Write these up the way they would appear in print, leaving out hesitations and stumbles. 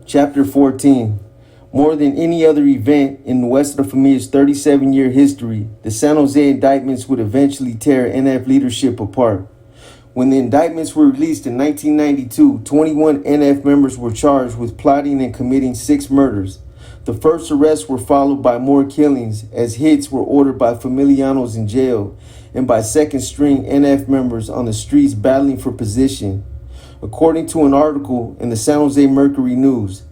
Chapter 14. More than any other event in Nuestra Familia's 37-year history, the San Jose indictments would eventually tear NF leadership apart. When the indictments were released in 1992, 21 NF members were charged with plotting and committing 6 murders. The first arrests were followed by more killings, as hits were ordered by familianos in jail and by second-string NF members on the streets battling for position. According to an article in the San Jose Mercury News,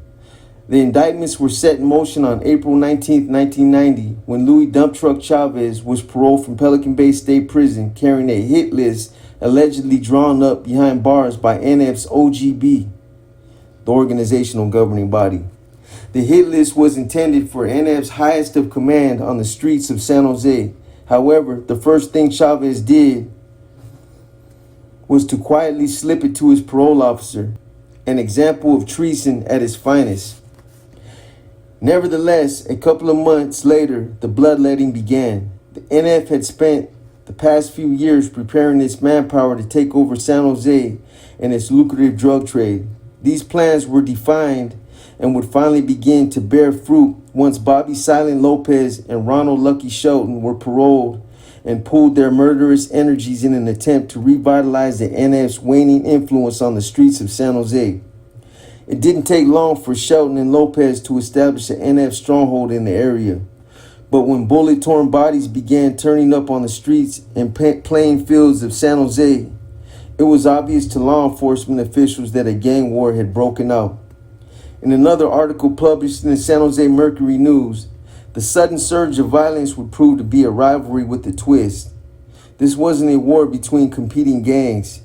the indictments were set in motion on April 19, 1990, when Louis Dump Truck Chavez was paroled from Pelican Bay State Prison carrying a hit list allegedly drawn up behind bars by NF's OGB, the organizational governing body. The hit list was intended for NF's highest of command on the streets of San Jose. However, the first thing Chavez did was to quietly slip it to his parole officer, an example of treason at its finest. Nevertheless, a couple of months later, the bloodletting began. The NF had spent the past few years preparing its manpower to take over San Jose and its lucrative drug trade. These plans were defined and would finally begin to bear fruit once Bobby Silent Lopez and Ronald Lucky Shelton were paroled and pooled their murderous energies in an attempt to revitalize the NF's waning influence on the streets of San Jose. It didn't take long for Shelton and Lopez to establish an NF stronghold in the area. But when bullet-torn bodies began turning up on the streets and playing fields of San Jose, it was obvious to law enforcement officials that a gang war had broken out. In another article published in the San Jose Mercury News, the sudden surge of violence would prove to be a rivalry with a twist. This wasn't a war between competing gangs.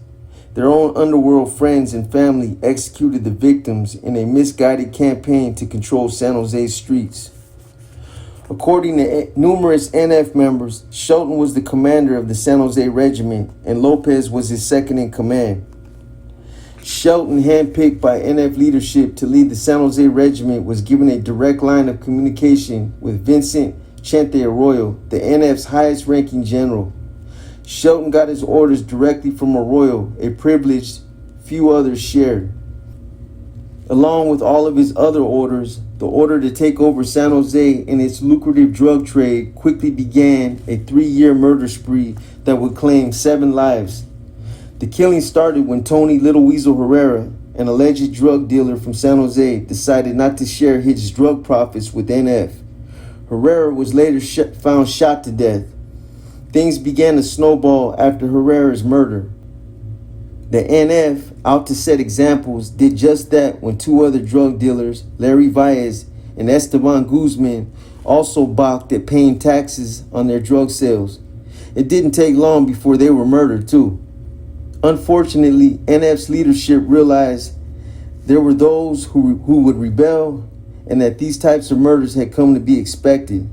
Their own underworld friends and family executed the victims in a misguided campaign to control San Jose's streets. According to numerous NF members, Shelton was the commander of the San Jose Regiment and Lopez was his second in command. Shelton, handpicked by NF leadership to lead the San Jose Regiment, was given a direct line of communication with Vincent Chente Arroyo, the NF's highest-ranking general. Shelton got his orders directly from Arroyo, a privilege few others shared. Along with all of his other orders, the order to take over San Jose and its lucrative drug trade quickly began a 3-year murder spree that would claim 7 lives. The killing started when Tony Little Weasel Herrera, an alleged drug dealer from San Jose, decided not to share his drug profits with NF. Herrera was later found shot to death. Things began to snowball after Herrera's murder. The NF, out to set examples, did just that when 2 other drug dealers, Larry Valles and Esteban Guzman, also balked at paying taxes on their drug sales. It didn't take long before they were murdered too. Unfortunately, NF's leadership realized there were those who would rebel and that these types of murders had come to be expected.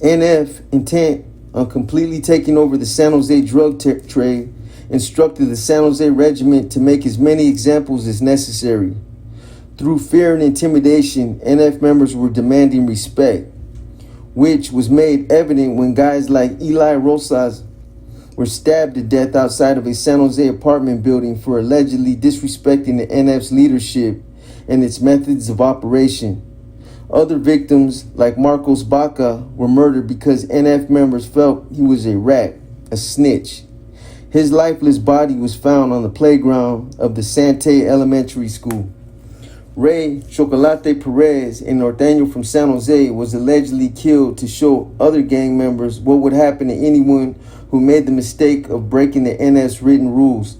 NF, intent on completely taking over the San Jose drug trade, instructed the San Jose Regiment to make as many examples as necessary. Through fear and intimidation, NF members were demanding respect, which was made evident when guys like Eli Rosas were stabbed to death outside of a San Jose apartment building for allegedly disrespecting the NF's leadership and its methods of operation. Other victims, like Marcos Baca, were murdered because NF members felt he was a rat, a snitch. His lifeless body was found on the playground of the Sante Elementary School. Ray Chocolate Perez, a norteño from San Jose, was allegedly killed to show other gang members what would happen to anyone who made the mistake of breaking the NF's written rules.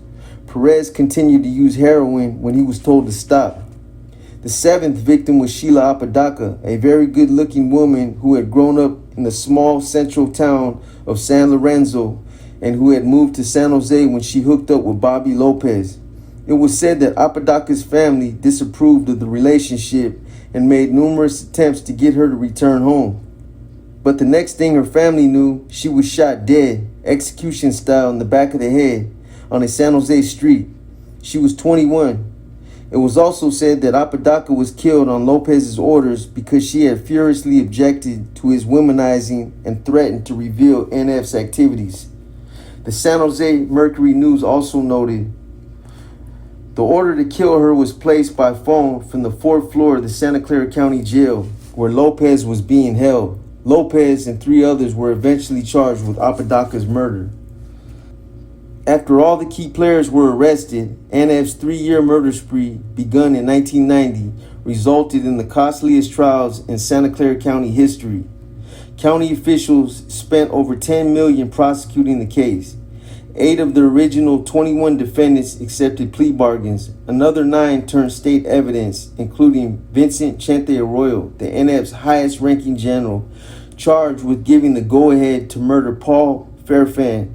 Perez continued to use heroin when he was told to stop. The 7th victim was Sheila Apodaca, a very good-looking woman who had grown up in the small central town of San Lorenzo and who had moved to San Jose when she hooked up with Bobby Lopez. It was said that Apodaca's family disapproved of the relationship and made numerous attempts to get her to return home. But the next thing her family knew, she was shot dead, execution style, in the back of the head on a San Jose street. She was 21. It was also said that Apodaca was killed on Lopez's orders because she had furiously objected to his womanizing and threatened to reveal NF's activities. The San Jose Mercury News also noted The order to kill her was placed by phone from the fourth floor of the Santa Clara County Jail, where Lopez was being held. Lopez and 3 others were eventually charged with Apodaca's murder. After all the key players were arrested, NF's 3-year murder spree, begun in 1990, resulted in the costliest trials in Santa Clara County history. County officials spent over $10 million prosecuting the case. 8 of the original 21 defendants accepted plea bargains. Another 9 turned state evidence, including Vincent Chente Arroyo, the NF's highest-ranking general, charged with giving the go-ahead to murder Paul Fairfan,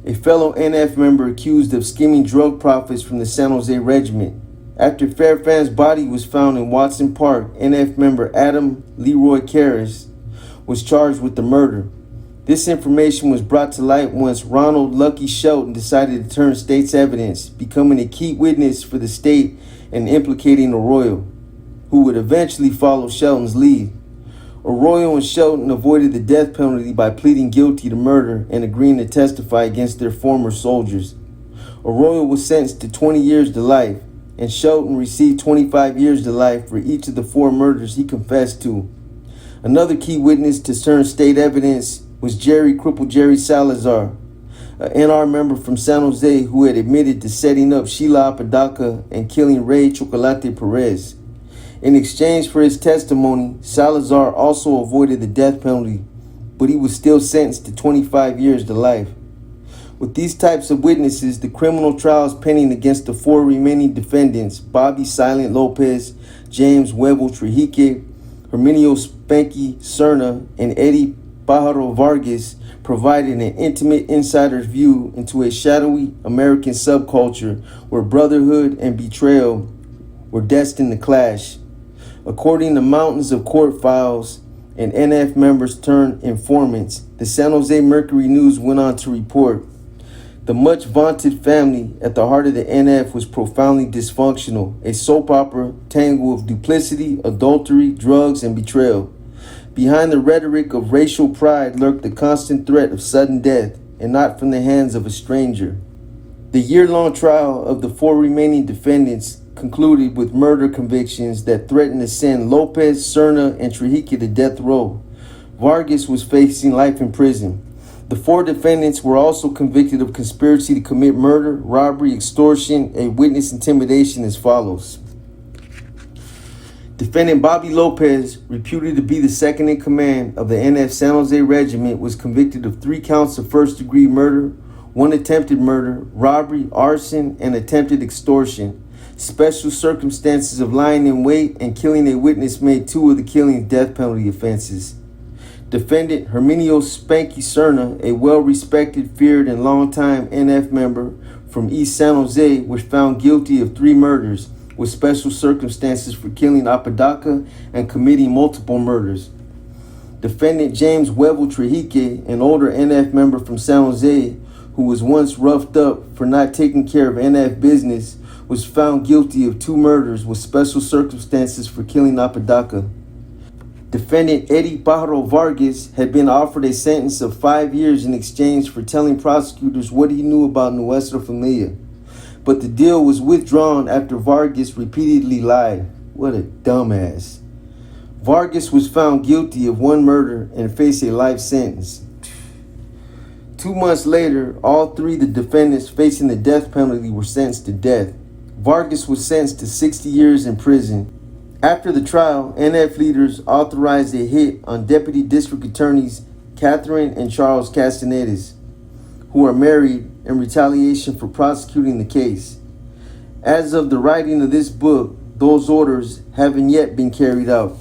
a fellow NF member accused of skimming drug profits from the San Jose Regiment. After Fairfan's body was found in Watson Park, NF member Adam Leroy Karras was charged with the murder. This information was brought to light once Ronald Lucky Shelton decided to turn state's evidence, becoming a key witness for the state and implicating Arroyo, who would eventually follow Shelton's lead. Arroyo and Shelton avoided the death penalty by pleading guilty to murder and agreeing to testify against their former soldiers. Arroyo was sentenced to 20 years to life, and Shelton received 25 years to life for each of the 4 murders he confessed to. Another key witness to turn state evidence was Cripple Jerry Salazar, an NR member from San Jose who had admitted to setting up Sheila Apodaca and killing Ray Chocolate Perez. In exchange for his testimony, Salazar also avoided the death penalty, but he was still sentenced to 25 years to life. With these types of witnesses, the criminal trials pending against the 4 remaining defendants, Bobby Silent Lopez, James Huevo Trijique, Herminio Spanky Serna, and Eddie Pájaro Vargas, provided an intimate insider's view into a shadowy American subculture where brotherhood and betrayal were destined to clash. According to mountains of court files and NF members turned informants, the San Jose Mercury News went on to report, the much vaunted family at the heart of the NF was profoundly dysfunctional, a soap opera tangle of duplicity, adultery, drugs, and betrayal. Behind the rhetoric of racial pride lurked the constant threat of sudden death, and not from the hands of a stranger. The year-long trial of the 4 remaining defendants concluded with murder convictions that threatened to send Lopez, Serna, and Trijique to death row. Vargas was facing life in prison. The 4 defendants were also convicted of conspiracy to commit murder, robbery, extortion, and witness intimidation as follows. Defendant Bobby Lopez, reputed to be the second in command of the NF San Jose Regiment, was convicted of 3 counts of first-degree murder, 1 attempted murder, robbery, arson, and attempted extortion. Special circumstances of lying in wait and killing a witness made 2 of the killing's death penalty offenses. Defendant Herminio Spanky Serna, a well-respected, feared, and longtime NF member from East San Jose, was found guilty of 3 murders, with special circumstances for killing Apodaca and committing multiple murders. Defendant James Huevo Trijique, an older NF member from San Jose, who was once roughed up for not taking care of NF business, was found guilty of 2 murders with special circumstances for killing Apodaca. Defendant Eddie Pájaro Vargas had been offered a sentence of 5 years in exchange for telling prosecutors what he knew about Nuestra Familia, but the deal was withdrawn after Vargas repeatedly lied. What a dumbass. Vargas was found guilty of 1 murder and faced a life sentence. 2 months later, all 3 of the defendants facing the death penalty were sentenced to death. Vargas was sentenced to 60 years in prison. After the trial, NF leaders authorized a hit on Deputy District Attorneys Catherine and Charles Castanedas, who are married, in retaliation for prosecuting the case. As of the writing of this book, those orders haven't yet been carried out.